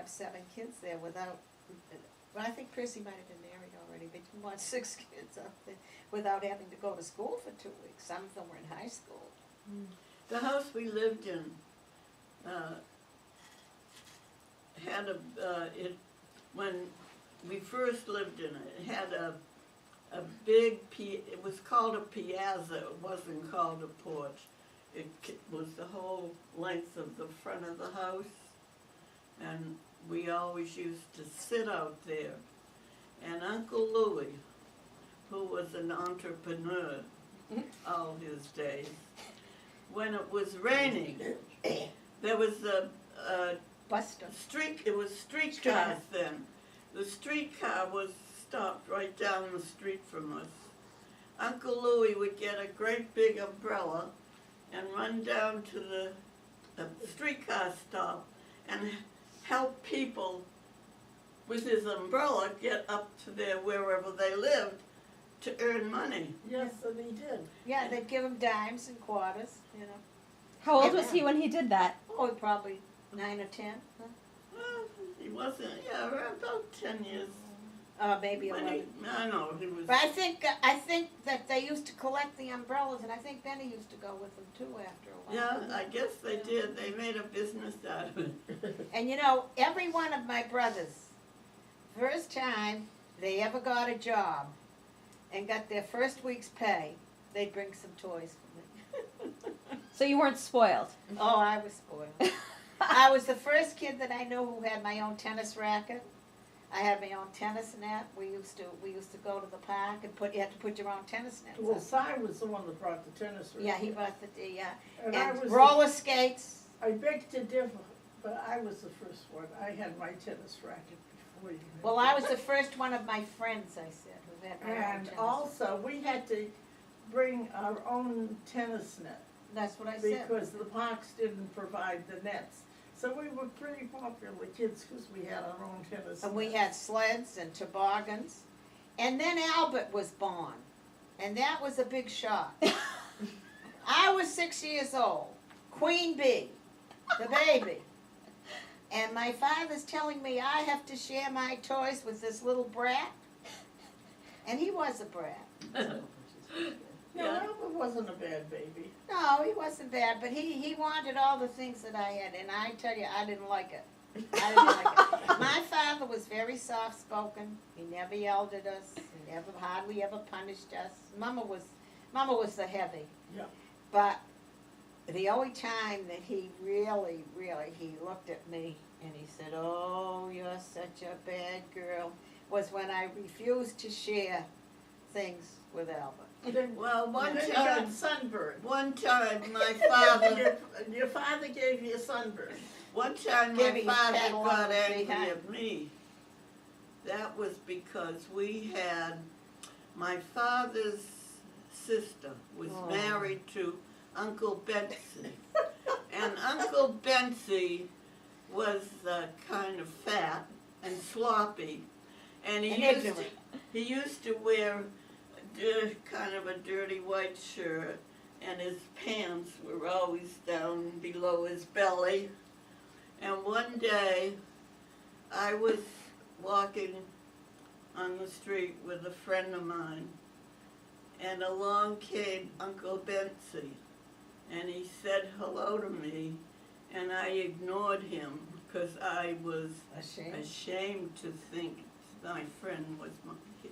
have 7 kids there without, well, I think Percy might have been married already, but you want 6 kids up there without having to go to school for 2 weeks. Some of them were in high school. The house we lived in had when we first lived in it had a big, it was called a piazza, it wasn't called a porch. It was the whole length of the front of the house, and we always used to sit out there. And Uncle Louis, who was an entrepreneur all his days, when it was raining, there was a Buster. it was streetcars then. The streetcar was stopped right down the street from us. Uncle Louis would get a great big umbrella and run down to the streetcar stop and help people with his umbrella get up to wherever they lived to earn money. Yes, and he did. Yeah, they'd give him dimes and quarters, you know. How old was he when he did that? Oh, probably 9 or 10. Huh? He wasn't, around about 10 years. Maybe 11. I know, he was. But I think that they used to collect the umbrellas, and I think Benny used to go with them too after a while. Yeah, I guess they did. They made a business out of it. And you know, every one of my brothers, first time they ever got a job and got their first week's pay, they'd bring some toys for me. So you weren't spoiled. Oh, I was spoiled. I was the first kid that I knew who had my own tennis racket. I had my own tennis net. We used to go to the park and you had to put your own tennis nets Well, on. Si was the one that brought the tennis racket. Yeah, he bought And I and was roller skates. I beg to differ, but I was the first one. I had my tennis racket before you. had Well, I yours. was the first one of my friends, I said, who had my own And tennis. also, we had to bring our own tennis net That's what I said. because the parks didn't provide the nets. So we were pretty popular kids because we had our own tennis And we nets. had sleds and toboggans. And then Albert was born. And that was a big shock. I was 6 years old. Queen Bee, the baby. And my father's telling me I have to share my toys with this little brat. And he was a brat. No, Yeah. Albert wasn't a bad baby. No, he wasn't bad, but he wanted all the things that I had, and I tell you, I didn't like it. I didn't like it. My father was very soft-spoken. He never yelled at us. He never hardly ever punished us. Mama was the heavy. Yeah. But the only time that he really, he looked at me and he said, "Oh, you're such a bad girl," was when I refused to share things with Albert. Well, Then you got sunburned. one time my father, Your father gave you a sunburn. one time Give my me father paddle got on the angry behind. at me. That was because we had, my father's sister was Oh. married to Uncle Betsy. And Uncle Betsy was kind of fat and sloppy. And And he ignorant. used to wear kind of a dirty white shirt, and his pants were always down below his belly. And one day, I was walking on the street with a friend of mine, and along came Uncle Betsy, and he said hello to me, and I ignored him because I was ashamed to think my friend was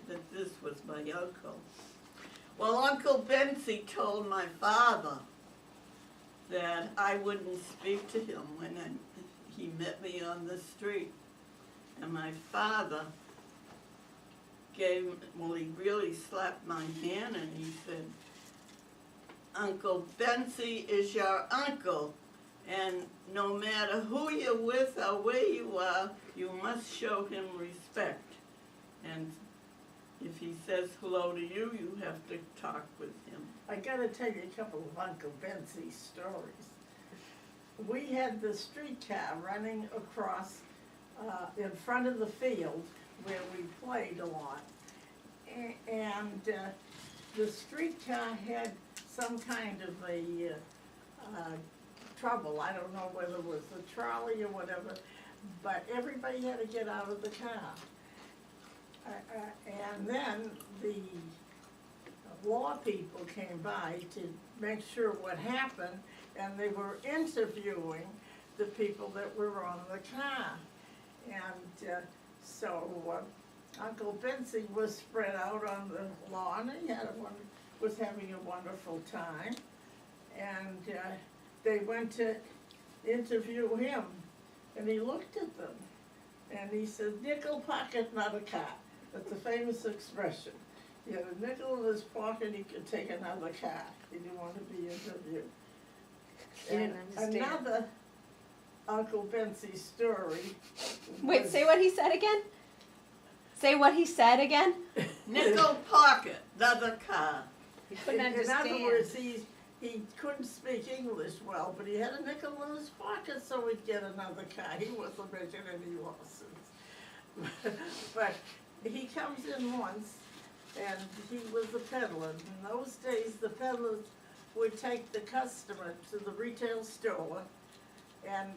that this was my uncle. Well, Uncle Betsy told my father that I wouldn't speak to him when he met me on the street. And my father he really slapped my hand and he said, "Uncle Betsy is your uncle, and no matter who you're with or where you are, you must show him respect. And if he says hello to you, you have to talk with him." I gotta tell you a couple of Uncle Betsy stories. We had the streetcar running across in front of the field where we played a lot. And the streetcar had some kind of a trouble. I don't know whether it was the trolley or whatever, but everybody had to get out of the car. And then the law people came by to make sure what happened, and they were interviewing the people that were on the car. And so Uncle Benzie was spread out on the lawn, and was having a wonderful time. And they went to interview him, and he looked at them, and he said, "Nickel pocket, not a car." That's a famous expression. He had a nickel in his pocket, he could take another car. He didn't want to be interviewed. He didn't And understand. another Uncle Benzie story. Wait, was- say what he said again? Say what he said again? Nickel pocket, another car. He couldn't In understand. other words, he couldn't speak English well, but he had a nickel in his pocket, so he'd get another car. He wasn't making any losses. But he comes in once, and he was a peddler. In those days, the peddlers would take the customer to the retail store and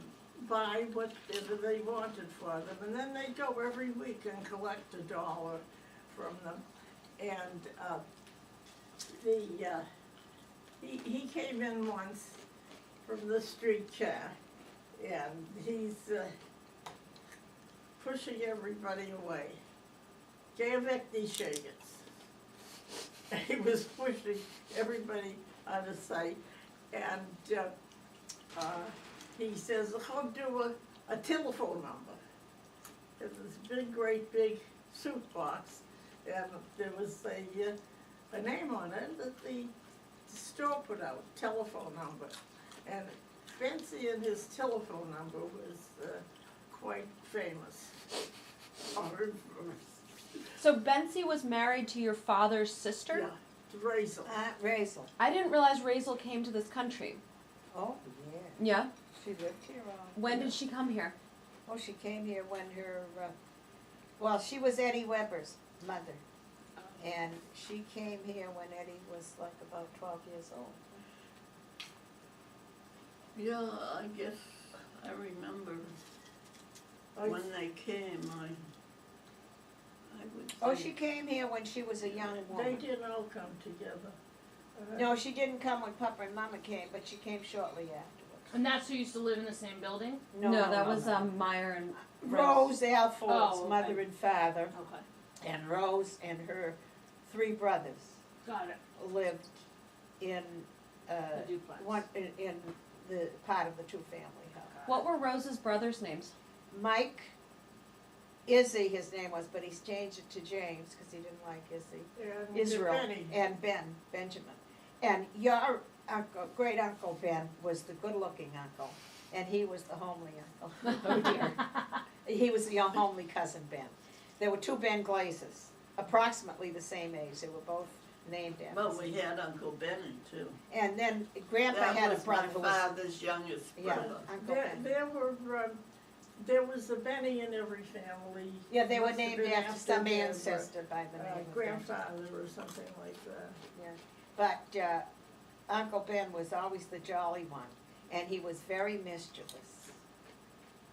buy whatever they wanted for them, and then they'd go every week and collect $1 from them. And he came in once from the streetcar, and he's pushing everybody away. Gave the shagets. He was pushing everybody out of sight, and he says, "I'll do a telephone number." There's this big, great big suit box, and there was a name on it that the store put out, telephone number. And Benzie and his telephone number was quite famous. Honored for, So Benzie was married to your father's sister? yeah, to Razel. Aunt Razel. I didn't realize Razel came to this country. Oh, yeah. Yeah? She lived here on. When did she come here? Oh, she came here when her, well, she was Eddie Weber's mother. And she came here when Eddie was like about 12 years old. Yeah, I guess I remember when they came, I would Oh, think- she came here when she was a young They woman. didn't all come together. No, she didn't come when Papa and Mama came, but she came shortly afterwards. And that's who used to live in the same building? That was Meyer and Rose Alford's Oh, okay. mother and father, Okay. and Rose and her 3 brothers Got it. lived in, The duplex. in the part of the 2-family house. What were Rose's brothers' names? Mike, Izzy, his name was, but he's changed it to James because he didn't like Izzy. And Israel Benny. and Benjamin. And your uncle, great uncle Ben was the good-looking uncle, and he was the homely uncle. Oh dear. He was your homely cousin Ben. There were 2 Ben Glazes, approximately the same age. They were both named after. But we had Uncle Benny too. And then Grandpa had a brother who That was my was, father's youngest yeah, brother. Uncle Ben. There was a Benny in every family. Yeah, they were Must have named been after some their ancestor by the name of Ben. grandfather or something like that. But Uncle Ben was always the jolly one, and he was very mischievous.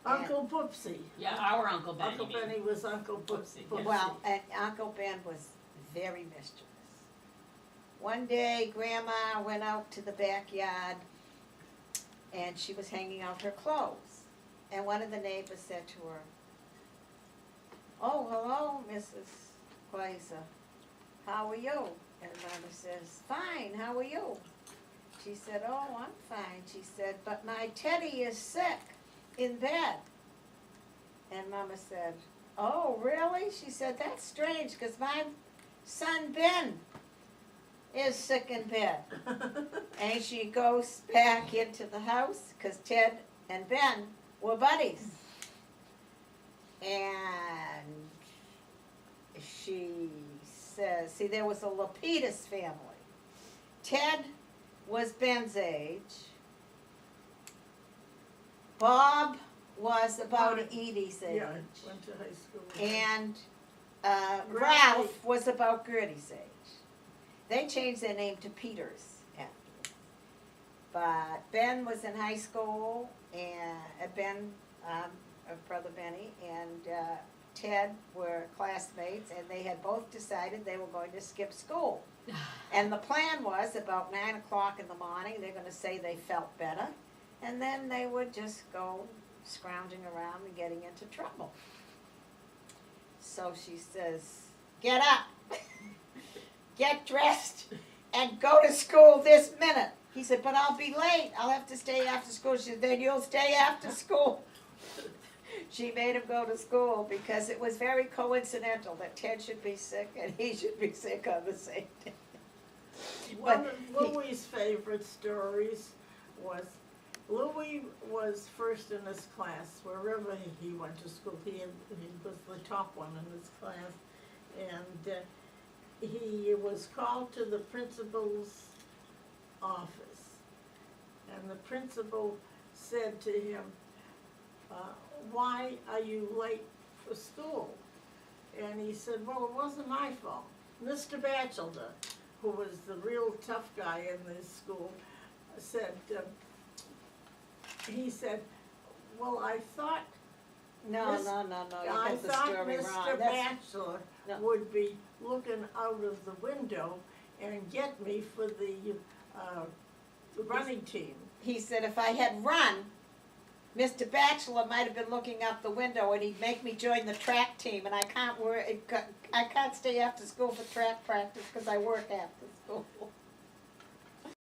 Uncle Boopsy. Yeah, our Uncle Benny. Uncle you mean. Benny was Uncle Boopsy, Boopsy. yeah. Well, and Uncle Ben was very mischievous. One day, Grandma went out to the backyard, and she was hanging out her clothes. And one of the neighbors said to her, "Oh, hello, Mrs. Glazer. How are you?" And Mama says, "Fine, how are you?" She said, "Oh, I'm fine." She said, "But my Teddy is sick in bed." And Mama said, "Oh, really?" She said, "That's strange, because my son Ben is sick in bed." And she goes back into the house, because Ted and Ben were buddies. And she says, see, there was a Lapidus family. Ted was Ben's age. Bob was about Edie's age. Yeah, went to high school. And Ralph was about Gertie's age. They changed their name to Peters afterwards. But Ben was in high school, and Ben of Brother Benny, and Ted were classmates, and they had both decided they were going to skip school. And the plan was about 9 o'clock in the morning, they're gonna say they felt better, and then they would just go scrounging around and getting into trouble. So she says, "Get up, get dressed, and go to school this minute." He said, "But I'll be late, I'll have to stay after school." She said, "Then you'll stay after school." She made him go to school because it was very coincidental that Ted should be sick and he should be sick on the same day. One of Louie's favorite stories was, Louie was first in his class, wherever he went to school. He was the top one in his class. And he was called to the principal's office. And the principal said to him, "Why are you late for school?" And he said, "Well, it wasn't my fault. Mr. Batchelder," who was the real tough guy in this school, said, he said, "Well, I thought No, Miss- you I got the thought story Mr. wrong. Batchelor No. would be looking out of the window and get me for the running team." He said if I had run, Mr. Batchelor might have been looking out the window and he'd make me join the track team, and I can't stay after school for track practice because I work after school.